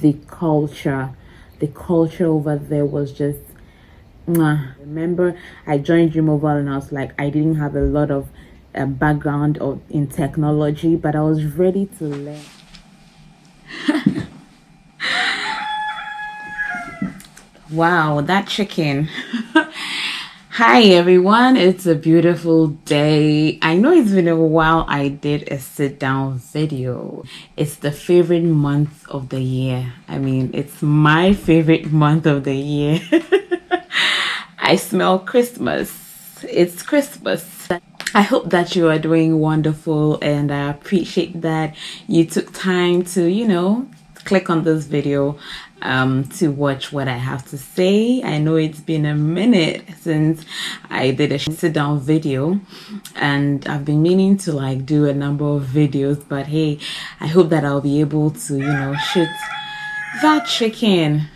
The culture over there was just mwah. Remember, I joined DreamOval and I was like, I didn't have a lot of background in technology, but I was ready to learn. Wow, that chicken. Hi everyone, it's a beautiful day. I know it's been a while I did a sit down video. It's the favorite month of the year. I mean, it's my favorite month of the year. I smell Christmas. It's Christmas. I hope that you are doing wonderful, and I appreciate that you took time to, click on this video to watch what I have to say. I know it's been a minute since I did a sit down video, and I've been meaning to do a number of videos, but hey, I hope that I'll be able to shoot that chicken.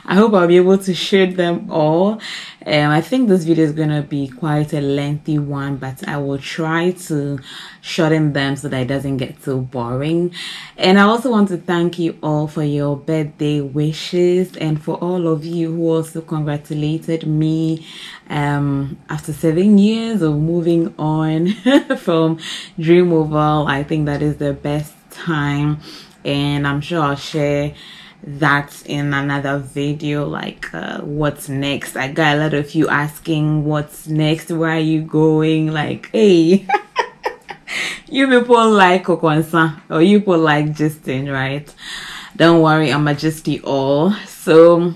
I hope I'll be able to shoot them all. I think this video is gonna be quite a lengthy one, but I will try to shorten them so that it doesn't get so boring. And I also want to thank you all for your birthday wishes, and for all of you who also congratulated me after 7 years of moving on from DreamOval. I think that is the best time, and I'm sure I'll share that in another video, what's next. I got a lot of you asking what's next, where are you going, hey. You people like Kokonsa, or you people like Justin, right? Don't worry, I'm a Justy all. So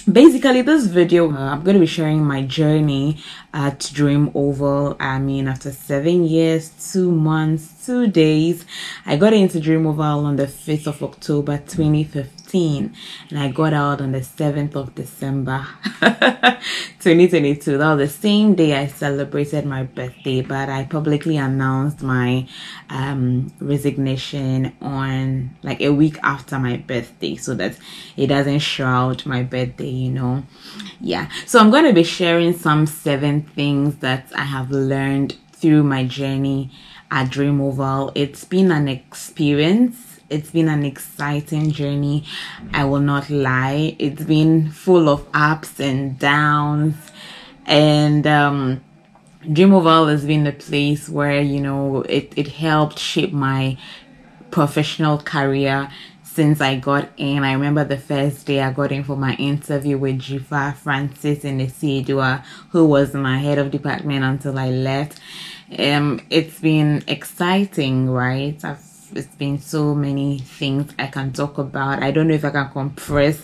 basically this video, I'm going to be sharing my journey at DreamOval. I mean, after 7 years, 2 months, 2 days, I got into DreamOval on the 5th of October 2015, and I got out on the 7th of December 2022. That was the same day I celebrated my birthday, but I publicly announced my resignation on a week after my birthday, so that it doesn't shroud my birthday, yeah. So I'm going to be sharing some 7 things that I have learned through my journey at DreamOval. It's been an experience. It's been an exciting journey. I will not lie. It's been full of ups and downs, and DreamOval has been the place where it helped shape my professional career. Since I got in, I remember the first day I got in for my interview with Jifa Francis in the Siedua, who was my head of department until I left. It's been exciting, right? It's been so many things I can talk about. I don't know if I can compress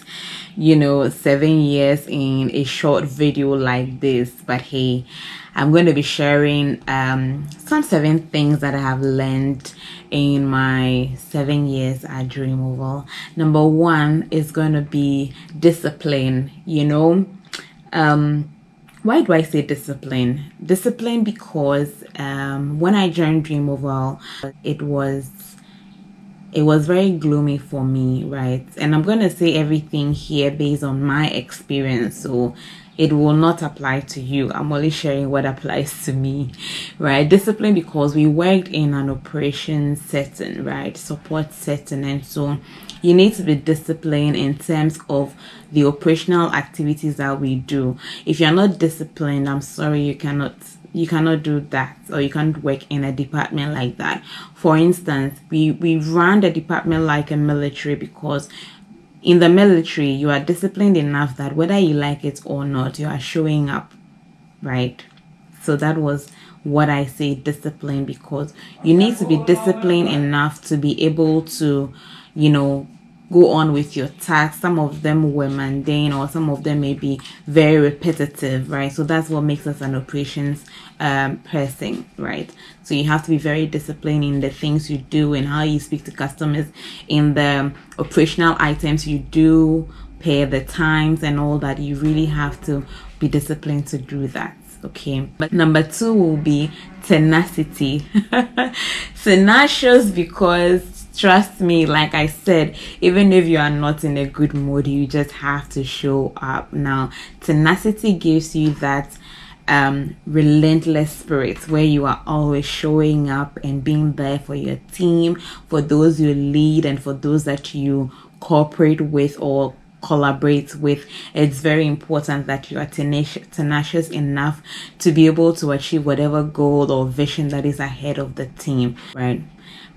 7 years in a short video like this, but hey, I'm going to be sharing some 7 things that I have learned in my 7 years at DreamOval. Number 1 is going to be discipline. Why do I say discipline? Discipline because when I joined DreamOval, it was very gloomy for me, right? And I'm going to say everything here based on my experience, so it will not apply to you. I'm only sharing what applies to me, right? Discipline because we worked in an operations setting, right? Support setting, and so you need to be disciplined in terms of the operational activities that we do. If you're not disciplined, I'm sorry, you cannot do that, or you can't work in a department like that. For instance, we ran the department like a military, because in the military you are disciplined enough that whether you like it or not, you are showing up, right? So that was what I say discipline, because you need to be disciplined enough to be able to go on with your tasks. Some of them were mundane, or some of them may be very repetitive, right? So that's what makes us an operations person, right? So you have to be very disciplined in the things you do and how you speak to customers, in the operational items you do, pay the times and all that. You really have to be disciplined to do that. Okay, but number 2 will be tenacity. Tenacious because, trust me, like I said, even if you are not in a good mood, you just have to show up. Now, tenacity gives you that relentless spirit where you are always showing up and being there for your team, for those you lead, and for those that you cooperate with or collaborate with, it's very important that you are tenacious enough to be able to achieve whatever goal or vision that is ahead of the team, right?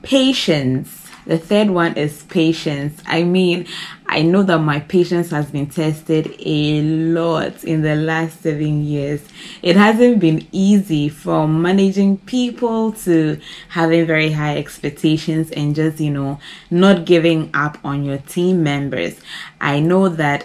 Patience. The third one is patience. I mean, I know that my patience has been tested a lot in the last 7 years. It hasn't been easy, from managing people to having very high expectations and just, not giving up on your team members. I know that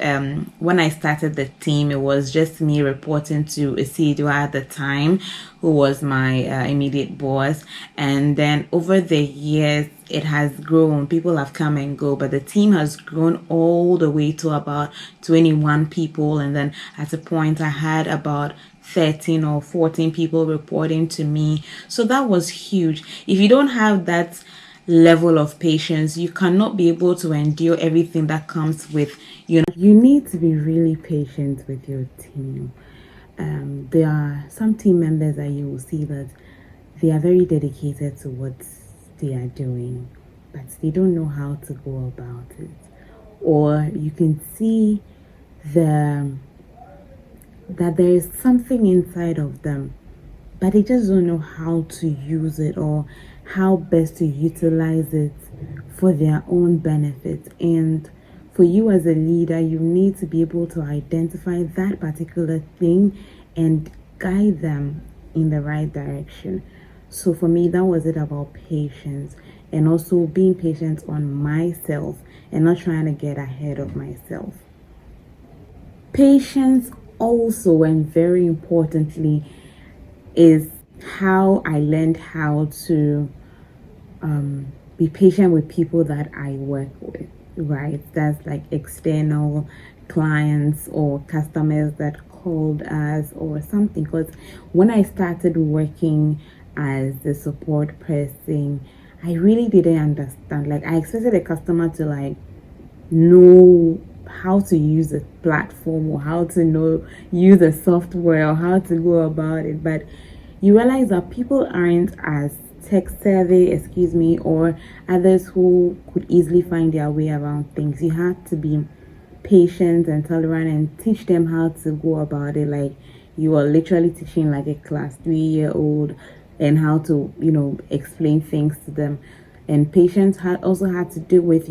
when I started the team, it was just me reporting to Isidua at the time, who was my immediate boss. And then over the years, it has grown. People have come and go, but the team has grown all the way to about 21 people. And then at a point, I had about 13 or 14 people reporting to me. So that was huge. If you don't have that level of patience, you cannot be able to endure everything that comes with, you need to be really patient with your team. There are some team members that you will see that they are very dedicated to what they are doing, but they don't know how to go about it. Or you can see that there is something inside of them, but they just don't know how to use it or how best to utilize it for their own benefit. And for you as a leader, you need to be able to identify that particular thing and guide them in the right direction. So for me, that was it about patience, and also being patient on myself and not trying to get ahead of myself. Patience also, and very importantly, is how I learned how to be patient with people that I work with, right? That's like external clients or customers that called us or something. Because when I started working as the support person, I really didn't understand. Like, I expected a customer to know how to use a platform or how to use a software or how to go about it, but you realize that people aren't as tech savvy, or others who could easily find their way around things. You have to be patient and tolerant and teach them how to go about it. Like, you are literally teaching like a class 3-year-old and how to explain things to them. And patience also had to do with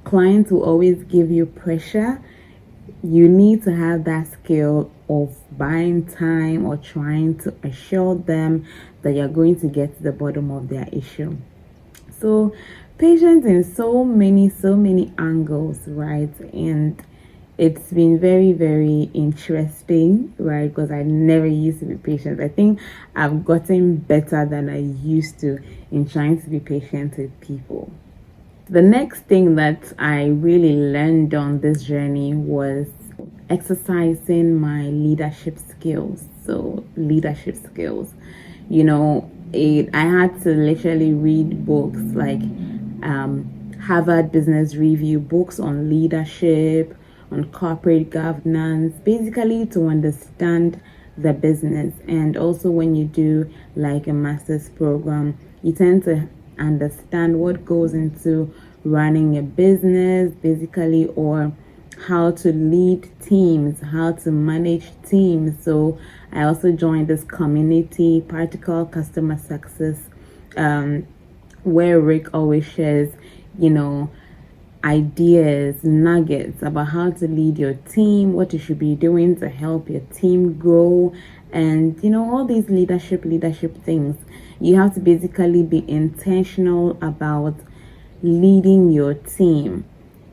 clients will always give you pressure. You need to have that skill of buying time or trying to assure them that you're going to get to the bottom of their issue. So patience in so many angles, right? And it's been very, very interesting, right? Because I never used to be patient. I think I've gotten better than I used to in trying to be patient with people. The next thing that I really learned on this journey was exercising my leadership skills. So leadership skills, I had to literally read books like Harvard Business Review, books on leadership, on corporate governance, basically to understand the business. And also when you do like a master's program, you tend to understand what goes into running a business, basically, or how to lead teams, how to manage teams. So I also joined this community, Practical Customer Success, where Rick always shares, ideas, nuggets about how to lead your team, what you should be doing to help your team grow, and all these leadership things. You have to basically be intentional about leading your team.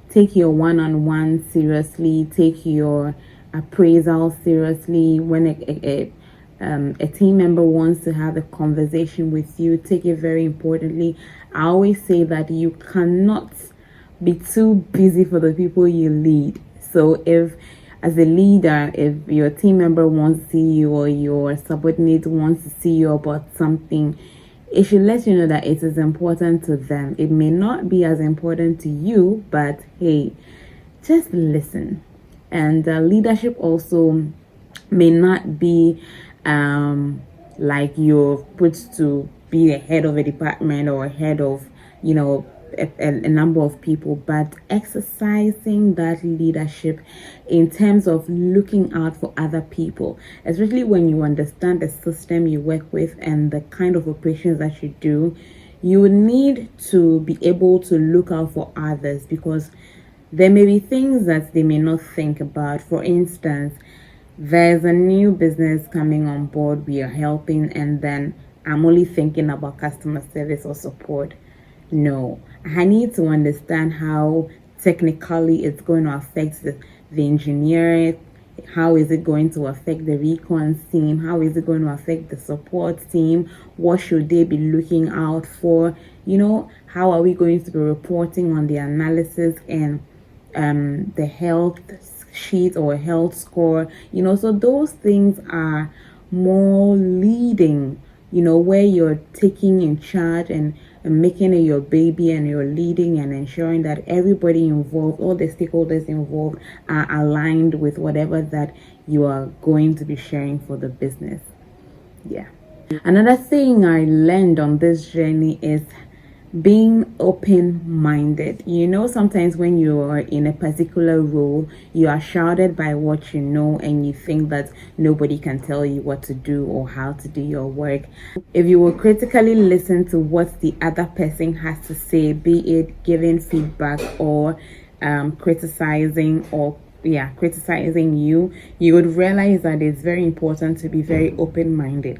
Take your one-on-one seriously, take your appraisal seriously. When a team member wants to have a conversation with you, take it very importantly. I always say that you cannot be too busy for the people you lead. So if as a leader, if your team member wants to see you or your subordinate wants to see you about something, it should let you know that it is important to them. It may not be as important to you, but hey, just listen. And leadership also may not be like you're put to be a head of a department or a head of a number of people, but exercising that leadership in terms of looking out for other people, especially when you understand the system you work with and the kind of operations that you do, you need to be able to look out for others, because there may be things that they may not think about. For instance, there's a new business coming on board, we are helping, and then I'm only thinking about customer service or support. No, I need to understand how technically it's going to affect the engineer. How is it going to affect the recon team? How is it going to affect the support team? What should they be looking out for? How are we going to be reporting on the analysis and the health sheet or health score? So those things are more leading, where you're taking in charge and making it your baby, and you're leading and ensuring that everybody involved, all the stakeholders involved, are aligned with whatever that you are going to be sharing for the business. Yeah. Another thing I learned on this journey is being open-minded. Sometimes when you are in a particular role, you are shrouded by what you know, and you think that nobody can tell you what to do or how to do your work. If you will critically listen to what the other person has to say, be it giving feedback or criticizing you, you would realize that it's very important to be very open-minded.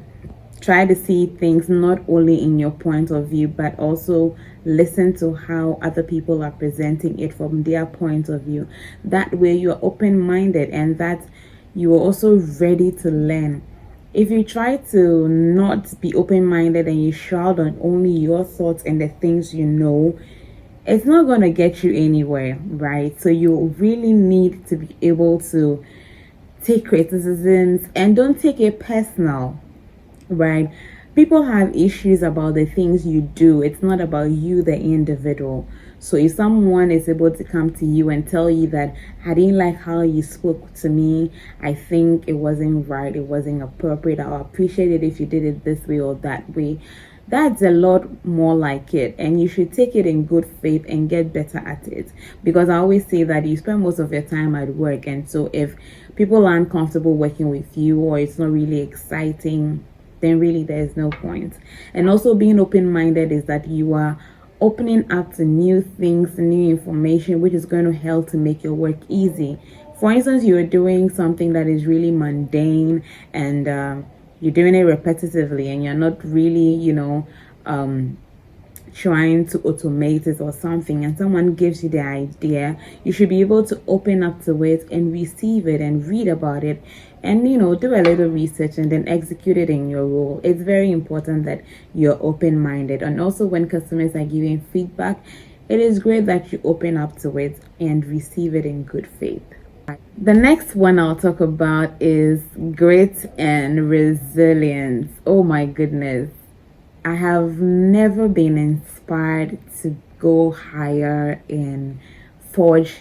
Try to see things not only in your point of view, but also listen to how other people are presenting it from their point of view. That way you are open-minded, and that you are also ready to learn. If you try to not be open-minded and you shroud on only your thoughts and the things you know, it's not going to get you anywhere, right? So you really need to be able to take criticisms and don't take it personal. Right? People have issues about the things you do. It's not about you, the individual. So if someone is able to come to you and tell you that, I didn't like how you spoke to me, I think it wasn't right, it wasn't appropriate, I'll appreciate it if you did it this way or that way, that's a lot more like it, and you should take it in good faith and get better at it. Because I always say that you spend most of your time at work, and so if people aren't comfortable working with you, or it's not really exciting, then really there's no point. And also being open-minded is that you are opening up to new things, new information, which is going to help to make your work easy. For instance, you're doing something that is really mundane, and you're doing it repetitively, and you're not really, trying to automate it or something, and someone gives you the idea, you should be able to open up to it and receive it and read about it, and do a little research and then execute it in your role. It's very important that you're open-minded. And also when customers are giving feedback, it is great that you open up to it and receive it in good faith. The next one I'll talk about is grit and resilience. Oh my goodness, I have never been inspired to go higher and forge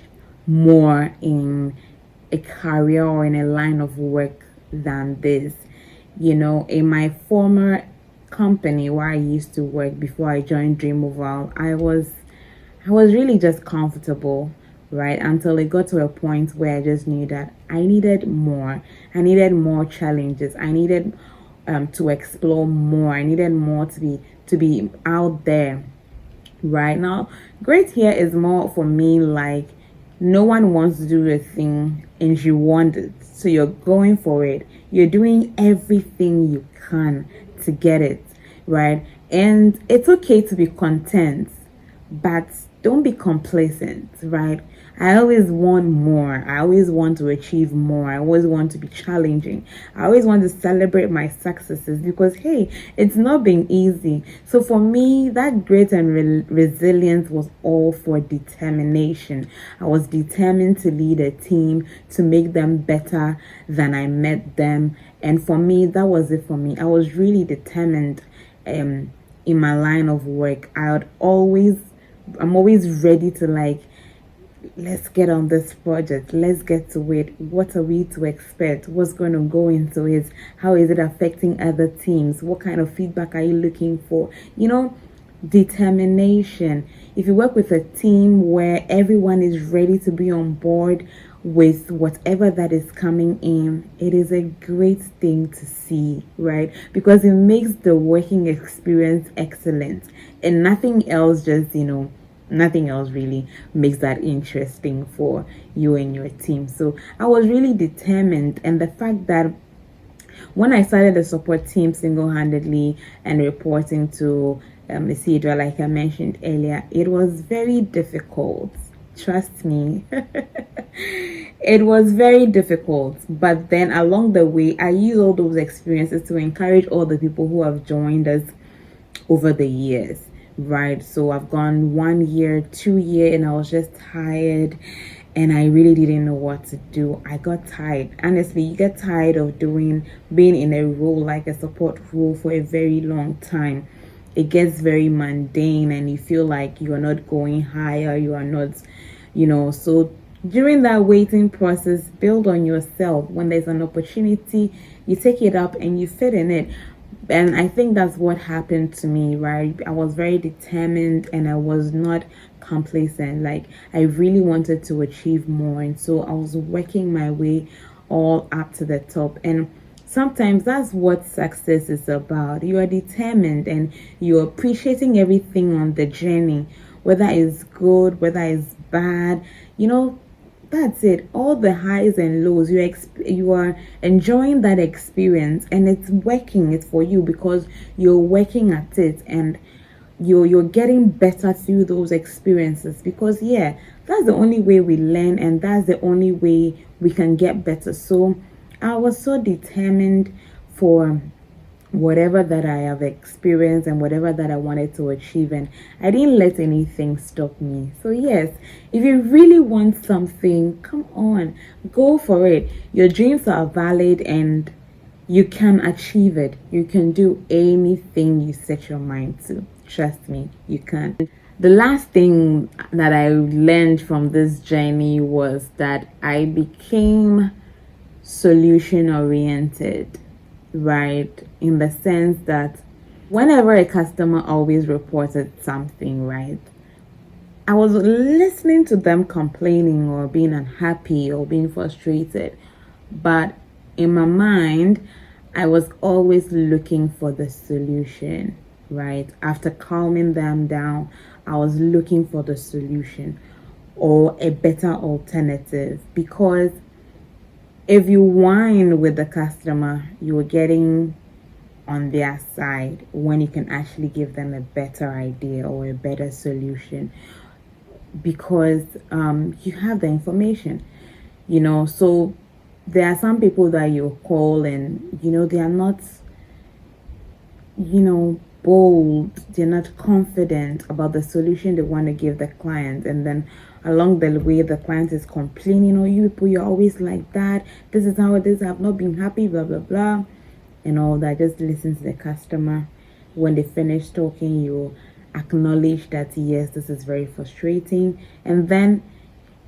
more in a career or in a line of work than this. In my former company where I used to work before I joined DreamOval, I was really just comfortable, right? Until it got to a point where I just knew that I needed more. I needed more challenges. I needed to explore more. I needed more to be out there. Right now, great here is more for me like no one wants to do the thing and you want it, so you're going for it. You're doing everything you can to get it, right? And it's okay to be content, but don't be complacent, right? I always want more. I always want to achieve more. I always want to be challenging. I always want to celebrate my successes, because hey, it's not been easy. So for me, that grit and resilience was all for determination. I was determined to lead a team, to make them better than I met them. And for me, that was it for me. I was really determined in my line of work. I'm always ready to let's get on this project, let's get to it. What are we to expect? What's going to go into it? How is it affecting other teams? What kind of feedback are you looking for? Determination. if you work with a team where everyone is ready to be on board with whatever that is coming in, it is a great thing to see, right? Because it makes the working experience excellent, and nothing else just, nothing else really makes that interesting for you and your team. So I was really determined, and the fact that when I started the support team single-handedly and reporting to Isidra, like I mentioned earlier, it was very difficult. Trust me. It was very difficult. But then along the way, I used all those experiences to encourage all the people who have joined us over the years, right? So I've gone 1 year, 2 year, and I was just tired, and I really didn't know what to do. I got tired. Honestly, you get tired of being in a role like a support role for a very long time. It gets very mundane, and you feel like you are not going higher, you are not, so during that waiting process, build on yourself. When there's an opportunity, you take it up and you fit in it. And I think that's what happened to me, right? I was very determined, and I was not complacent. Like, I really wanted to achieve more, and so I was working my way all up to the top. And sometimes that's what success is about. You are determined, and you're appreciating everything on the journey, whether it's good, whether it's bad, that's it. All the highs and lows, you are enjoying that experience, and it's working. It's for you because you're working at it, and you're getting better through those experiences. Because that's the only way we learn, and that's the only way we can get better. So I was so determined for whatever that I have experienced and whatever that I wanted to achieve, and I didn't let anything stop me. So yes, if you really want something, come on, go for it. Your dreams are valid, and you can achieve it. You can do anything you set your mind to. Trust me, you can. The last thing that I learned from this journey was that I became solution oriented, right? In the sense that whenever a customer always reported something, right, I was listening to them complaining or being unhappy or being frustrated, but in my mind, I was always looking for the solution, right? After calming them down, I was looking for the solution or a better alternative, because if you whine with the customer, you're getting on their side when you can actually give them a better idea or a better solution, because you have the information, so there are some people that you call, and they are not bold, they're not confident about the solution they want to give the client, and then along the way the client is complaining, you people, you're always like that, this is how it is, I've not been happy, blah blah blah, and all that. Just listen to the customer. When they finish talking, you acknowledge that yes, this is very frustrating, and then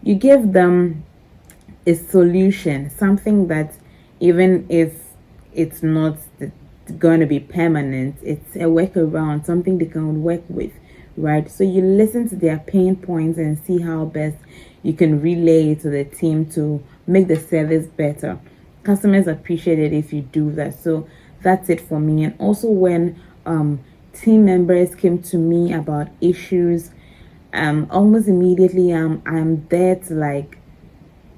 you give them a solution, something that even if it's not going to be permanent, it's a workaround, something they can work with, right? So you listen to their pain points and see how best you can relay it to the team to make the service better. Customers appreciate it if you do that. So that's it for me. And also when team members came to me about issues, almost immediately I'm there to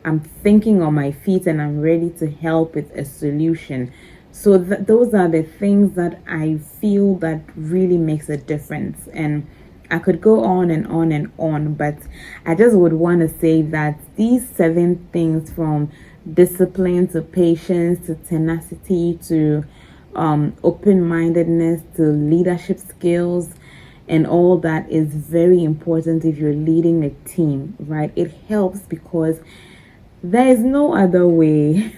I'm thinking on my feet, and I'm ready to help with a solution. So those are the things that I feel that really makes a difference. And I could go on and on and on, but I just would want to say that these 7 things, from discipline to patience to tenacity to open-mindedness to leadership skills and all that, is very important if you're leading a team, right? It helps because there is no other way.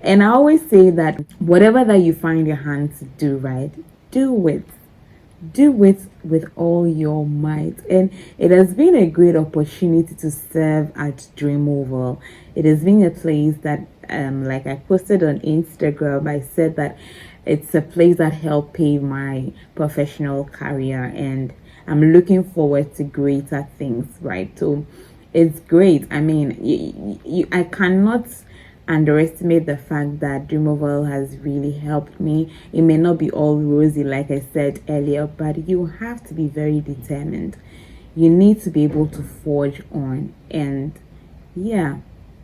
And I always say that whatever that you find your hand to do, right, do it with all your might. And it has been a great opportunity to serve at DreamOval. It has been a place that like I posted on Instagram, I said that it's a place that helped pave my professional career, and I'm looking forward to greater things, right? So it's great. I mean, I cannot underestimate the fact that DreamOval has really helped me. It may not be all rosy, like I said earlier, but you have to be very determined. You need to be able to forge on, and yeah,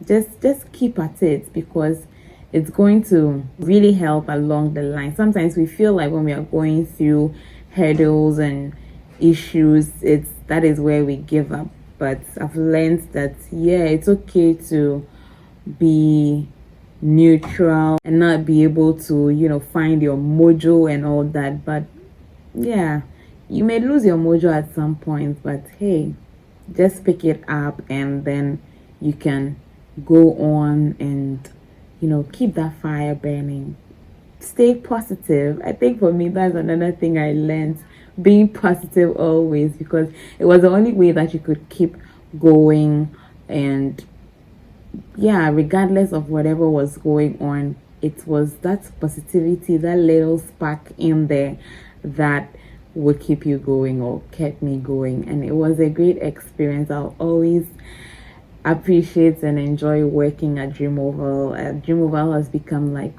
just keep at it, because it's going to really help along the line. Sometimes we feel like when we are going through hurdles and issues, that is where we give up. But I've learned that, yeah, it's okay to be neutral and not be able to, find your mojo and all that. But yeah, you may lose your mojo at some point, but hey, just pick it up, and then you can go on and keep that fire burning. Stay positive. I think for me, that's another thing I learned, being positive always, because it was the only way that you could keep going. And yeah, regardless of whatever was going on, it was that positivity, that little spark in there, that would keep you going, or kept me going. And it was a great experience. I'll always appreciate and enjoy working at DreamOval. DreamOval has become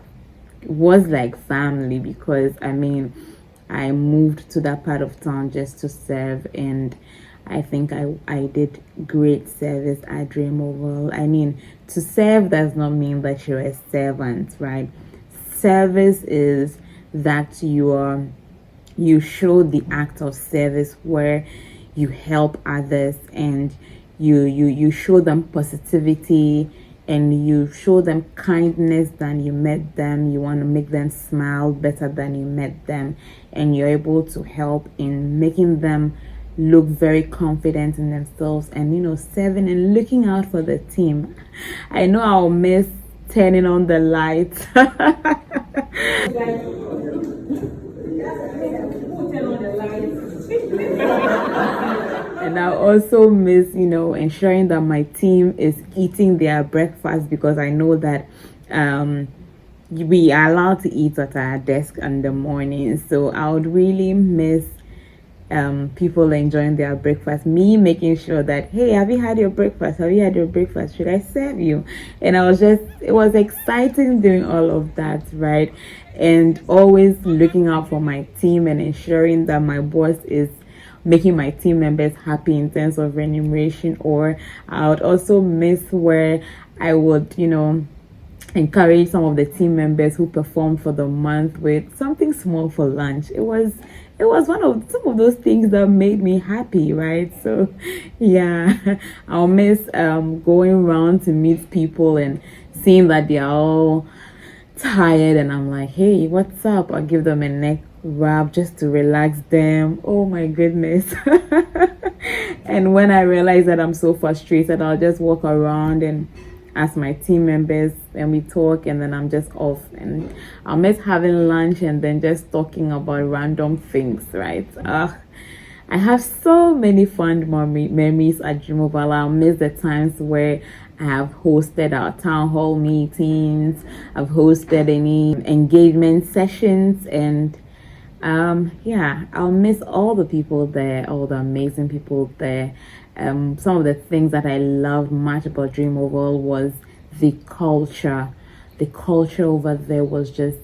was like family, because I mean, I moved to that part of town just to serve, and I think I did great service at DreamOval. I mean, to serve does not mean that you're a servant, right? Service is that you show the act of service where you help others, and you show them positivity, and you show them kindness than you met them. You want to make them smile better than you met them, and you're able to help in making them look very confident in themselves, and serving and looking out for the team. I know I'll miss turning on the lights. And I also miss, ensuring that my team is eating their breakfast, because I know that we are allowed to eat at our desk in the morning. So I would really miss people enjoying their breakfast, me making sure that, hey, have you had your breakfast? Have you had your breakfast? Should I serve you? And it was exciting doing all of that, right? And always looking out for my team and ensuring that my boss is making my team members happy in terms of remuneration. Or I would also miss where I would, encourage some of the team members who performed for the month with something small for lunch. It was some of those things that made me happy, right? So yeah, I'll miss going around to meet people and seeing that they are all tired, and I'm like, hey, what's up? I'll give them a neck rub just to relax them. Oh my goodness. And when I realize that I'm so frustrated, I'll just walk around and ask my team members, and we talk, and then I'm just off. And I'll miss having lunch and then just talking about random things, right? I have so many fond memories at DreamOval. I'll miss the times where I have hosted our town hall meetings, I've hosted any engagement sessions, and yeah, I'll miss all the people there, all the amazing people there. Some of the things that I loved much about DreamOval was the culture. The culture over there was just,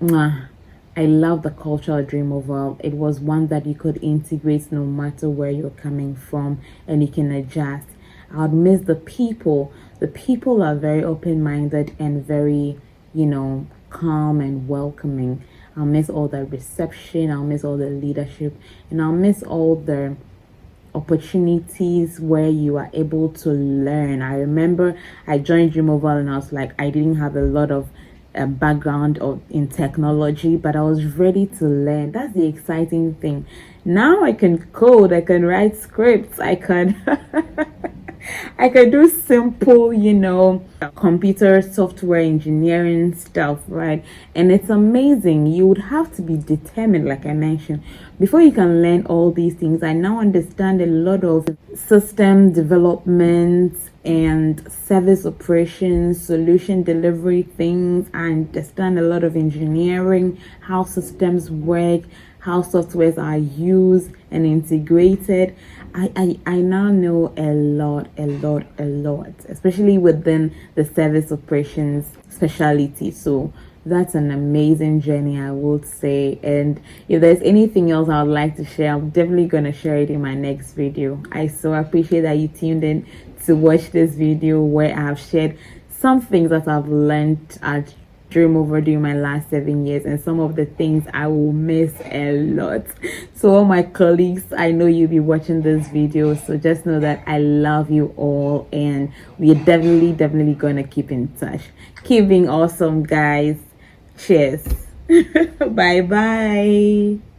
mwah. I love the culture of DreamOval. It was one that you could integrate no matter where you're coming from, and you can adjust. I would miss the people. The people are very open-minded and very, calm and welcoming. I'll miss all the reception. I'll miss all the leadership, and I'll miss all the opportunities where you are able to learn. I remember I joined DreamOval and I was like, I didn't have a lot of background in technology, but I was ready to learn. That's the exciting thing. Now I can code, I can write scripts, I can I can do simple, computer software engineering stuff, right? And it's amazing. You would have to be determined, like I mentioned, before you can learn all these things. I now understand a lot of system development and service operations, solution delivery things. I understand a lot of engineering, how systems work, how softwares are used, and integrated, I now know a lot, especially within the service operations specialty. So that's an amazing journey, I would say. And if there's anything else I would like to share, I'm definitely going to share it in my next video. I so appreciate that you tuned in to watch this video where I have shared some things that I've learned at DreamOval during my last 7 years, and some of the things I will miss a lot. So all my colleagues, I know you'll be watching this video, so just know that I love you all, and we're definitely gonna keep in touch. Keep being awesome, guys. Cheers. Bye bye.